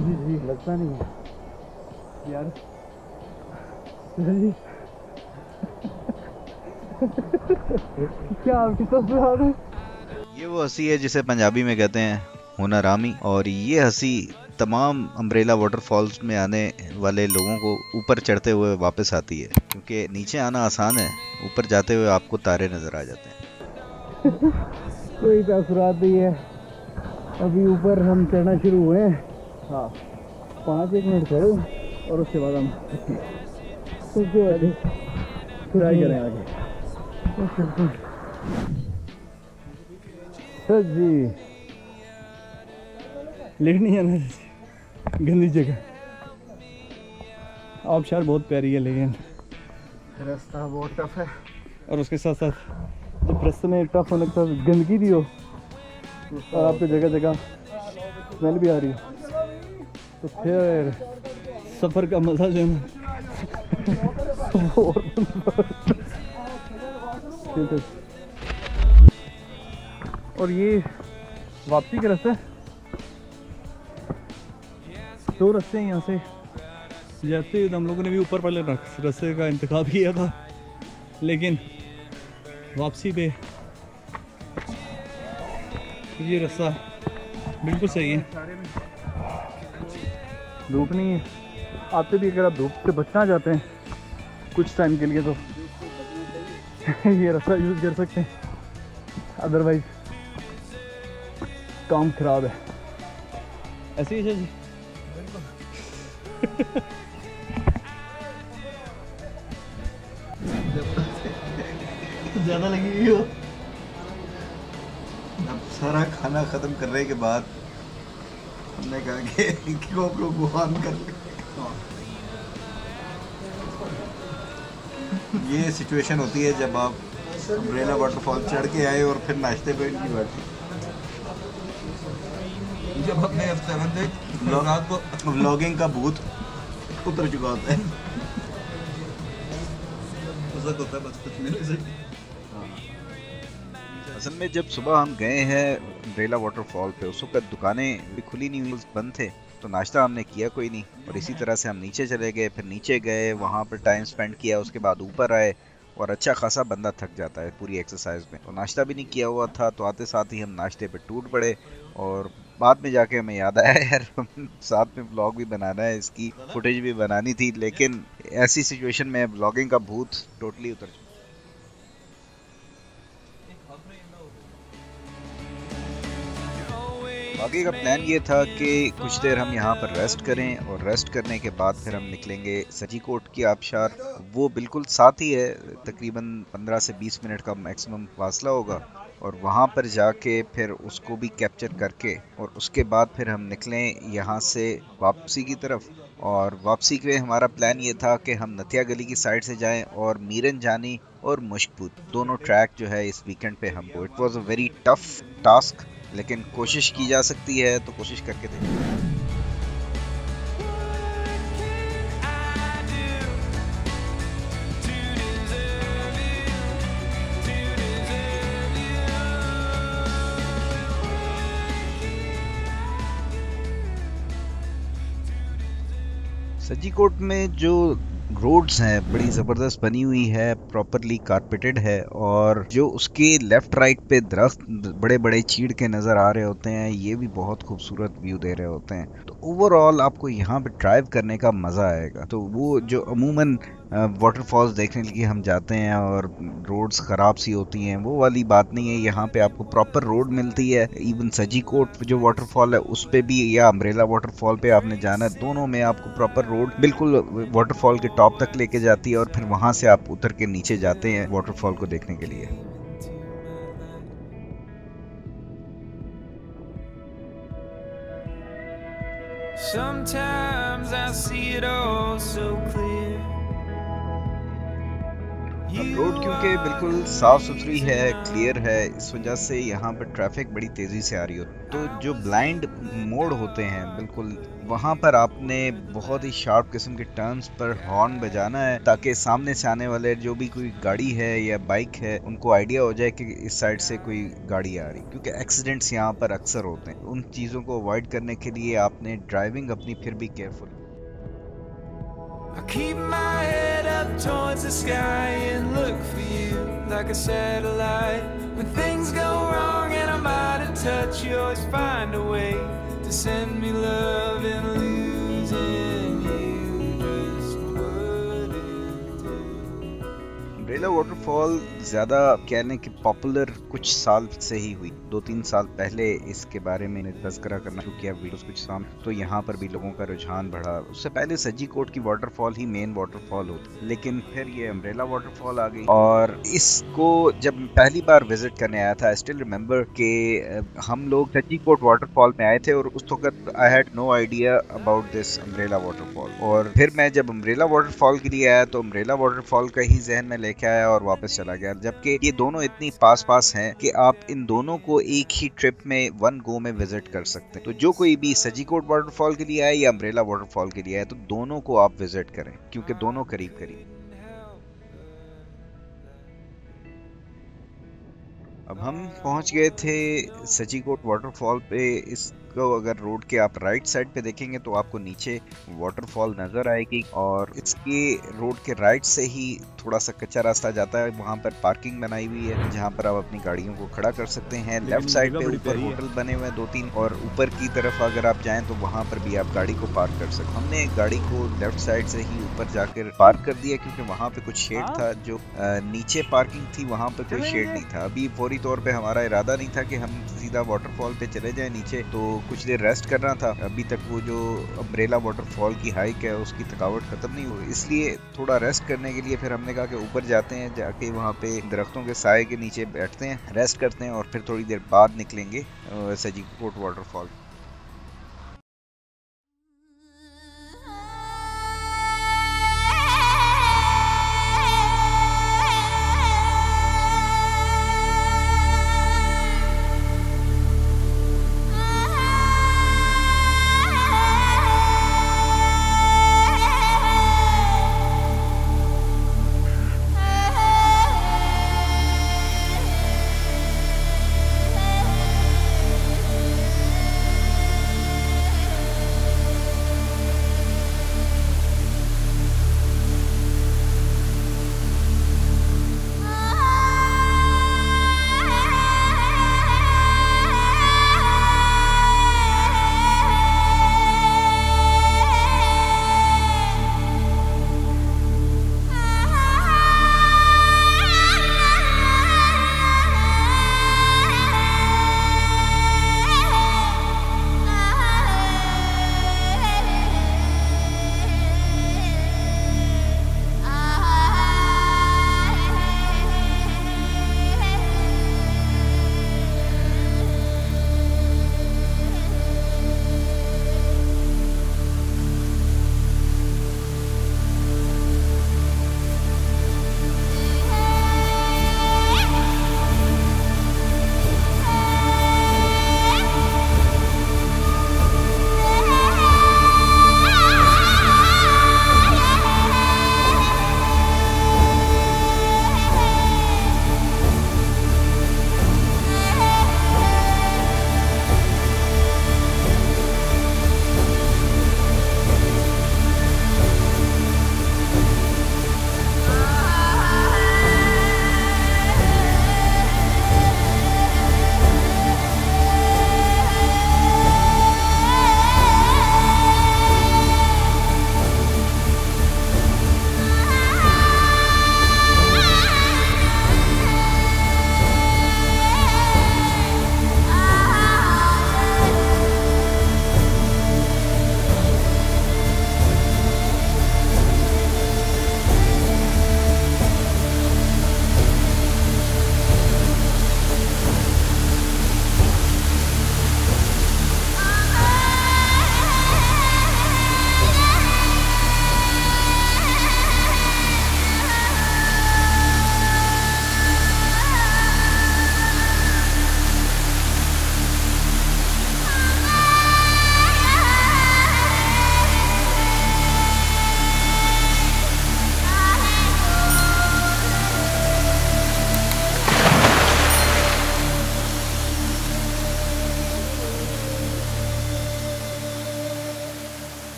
जी जी लगता नहीं है यार जी। क्या आपकी सबसे ज्यादा ये वो हंसी है जिसे पंजाबी में कहते हैं हुनरामी, और ये हंसी तमाम अम्ब्रेला वाटरफॉल्स में आने वाले लोगों को ऊपर चढ़ते हुए वापस आती है, क्योंकि नीचे आना आसान है, ऊपर जाते हुए आपको तारे नजर आ जाते हैं। कोई तासुरात नहीं है। अभी ऊपर हम चढ़ना शुरू हुए हैं। हाँ 5-1 मिनट चढ़ो और उसके बाद हम ट्राई करें आगे। सर जी लेट नहीं आना गंदी जगह। आबशार बहुत प्यारी है लेकिन रास्ता बहुत टफ है, और उसके साथ साथ जब रास्ते में टफ होने के साथ गंदगी भी हो और आपको जगह जगह स्मेल भी आ रही है, तो फिर सफ़र का मज़ा जो है ना वो और और ये वापसी के रास्ते, 2 रास्ते हैं यहाँ से। जैसे हम लोगों ने भी ऊपर वाले रास्ते का इंतखाब किया था, लेकिन वापसी पे ये रास्ता बिल्कुल सही है। धूप नहीं है, आते भी अगर आप धूप से बचना चाहते हैं कुछ टाइम के लिए तो ये रास्ता यूज़ कर सकते हैं, अदरवाइज काम खराब है। ऐसे ही है जी। ज़्यादा लगी हुई हो। अब सारा खाना खत्म करने के बाद हमने कहा कि GoPro को ऑन कर ले। ये सिचुएशन होती है जब आप अम्ब्रेला वाटरफॉल चढ़ के आए और फिर नाश्ते पे नहीं बैठे। जब अपने रात को व्लॉगिंग का भूत उतर चुका होता है। होता है बस कुछ मिले से। असल में जब सुबह हम गए हैं अम्ब्रेला वाटरफॉल पे, उस वक्त दुकानें भी खुली नहीं हुई, बंद थे, तो नाश्ता हमने किया कोई नहीं, और इसी तरह से हम नीचे चले गए। फिर नीचे गए, वहाँ पर टाइम स्पेंड किया, उसके बाद ऊपर आए, और अच्छा खासा बंदा थक जाता है पूरी एक्सरसाइज में, तो नाश्ता भी नहीं किया हुआ था, तो आते साथ ही हम नाश्ते पे टूट पड़े। और बाद में जाके हमें याद आया यार साथ में व्लॉग भी बनाना है, इसकी फुटेज भी बनानी थी, लेकिन ऐसी सिचुएशन में व्लॉगिंग का भूत टोटली उतर चुका। आगे का प्लान ये था कि कुछ देर हम यहाँ पर रेस्ट करें, और रेस्ट करने के बाद फिर हम निकलेंगे सजीकोट की आबशार। वो बिल्कुल साथ ही है, तकरीबन 15 से 20 मिनट का मैक्सिमम फासला होगा, और वहाँ पर जाके फिर उसको भी कैप्चर करके, और उसके बाद फिर हम निकलें यहाँ से वापसी की तरफ। और वापसी के हमारा प्लान ये था कि हम नतिया गली की साइड से जाएं और मीरन जानी और मुश्कपुर दोनों ट्रैक जो है इस वीकेंड पे हमको, it was a very tough task, लेकिन कोशिश की जा सकती है तो कोशिश करके देखिए। सजीकोट में जो रोड्स हैं बड़ी ज़बरदस्त बनी हुई है, प्रॉपरली कारपेटेड है, और जो उसके लेफ्ट राइट पे दरख्त बड़े बड़े चीड़ के नज़र आ रहे होते हैं, ये भी बहुत खूबसूरत व्यू दे रहे होते हैं। तो ओवरऑल आपको यहाँ पे ड्राइव करने का मज़ा आएगा। तो वो जो अमूमन वाटरफॉल्स देखने के लिए हम जाते हैं और रोड्स ख़राब सी होती हैं, वो वाली बात नहीं है। यहाँ पे आपको प्रॉपर रोड मिलती है। इवन सजीकोट जो वाटरफॉल है उस पे भी, या अम्ब्रेला वाटरफॉल पे आपने जाना है, दोनों में आपको प्रॉपर रोड बिल्कुल वाटरफॉल के टॉप तक लेके जाती है, और फिर वहाँ से आप उतर के नीचे जाते हैं वाटरफॉल को देखने के लिए। Sometimes I see it all so clear. अब रोड क्योंकि बिल्कुल साफ सुथरी है, क्लियर है, इस वजह से यहाँ पर ट्रैफिक बड़ी तेजी से आ रही हो। तो जो ब्लाइंड मोड़ होते हैं बिल्कुल, वहाँ पर आपने बहुत ही शार्प किस्म के टर्न्स पर हॉर्न बजाना है ताकि सामने से आने वाले जो भी कोई गाड़ी है या बाइक है उनको आइडिया हो जाए कि इस साइड से कोई गाड़ी आ रही, क्योंकि एक्सीडेंट्स यहाँ पर अक्सर होते हैं। उन चीज़ों को अवॉइड करने के लिए आपने ड्राइविंग अपनी फिर भी careful. I keep my head up towards the sky and look for you like a satellite. When things go wrong and I'm out of touch, you always find a way to send me love, and losing you just wouldn't do. Umbrella waterfall ज़्यादा कहने की popular कुछ साल से ही हुई। 2-3 साल पहले इसके बारे में तज़किरा करना शुरू किया वीडियोस कुछ साल, तो यहाँ पर भी लोगों का रुझान बढ़ा। उससे पहले सज्जी कोट की वाटरफॉल ही मेन वाटरफॉल होती, लेकिन फिर ये अम्ब्रेला वाटरफॉल आ गई। और इसको जब पहली बार विजिट करने आया था, आई स्टिल रिमेंबर कि हम लोग सज्जी कोट वाटरफॉल में आए थे और उस वक्त I had no idea about this umbrella waterfall. और फिर मैं जब अम्ब्रेला वाटरफॉल के लिए आया तो अम्ब्रेला वाटरफॉल का ही जहन में लेके आया और वापस चला गया, जबकि ये दोनों इतनी पास पास हैं कि आप इन दोनों को एक ही ट्रिप में वन गो में विजिट कर सकते हैं। तो जो कोई भी सज्जी कोट वाटरफॉल के लिए आए या अम्ब्रेला वाटरफॉल के लिए आए तो दोनों को आप विजिट करें, क्योंकि दोनों करीब करीब। अब हम पहुंच गए थे सज्जी कोट वाटरफॉल पे। इसको अगर रोड के आप राइट साइड पे देखेंगे तो आपको नीचे वाटरफॉल नजर आएगी, और इसके रोड के राइट से ही थोड़ा सा कच्चा रास्ता जाता है। वहाँ पर पार्किंग बनाई हुई है जहाँ पर आप अपनी गाड़ियों को खड़ा कर सकते हैं। लेफ्ट साइड पे ऊपर होटल बने हुए हैं 2-3, और ऊपर की तरफ अगर आप जाएं तो वहाँ पर भी आप गाड़ी को पार्क कर सकते हैं। हमने गाड़ी को लेफ्ट साइड से ही ऊपर जाकर पार्क कर दिया, क्योंकि वहाँ पे कुछ शेड था। जो नीचे पार्किंग थी वहाँ पे कोई शेड नहीं था। अभी फौरी तौर पे हमारा इरादा नहीं था कि हम सीधा वाटरफॉल पे चले जाएं नीचे, तो कुछ देर रेस्ट करना था। अभी तक वो जो अम्ब्रेला वाटरफॉल की हाइक है उसकी थकावट खत्म नहीं हुई, इसलिए थोड़ा रेस्ट करने के लिए फिर हमने कहा कि ऊपर जाते हैं, जाके वहाँ पे दरख्तों के साए के नीचे बैठते हैं, रेस्ट करते हैं और फिर थोड़ी देर बाद निकलेंगे सज्जी कोट वाटरफॉल।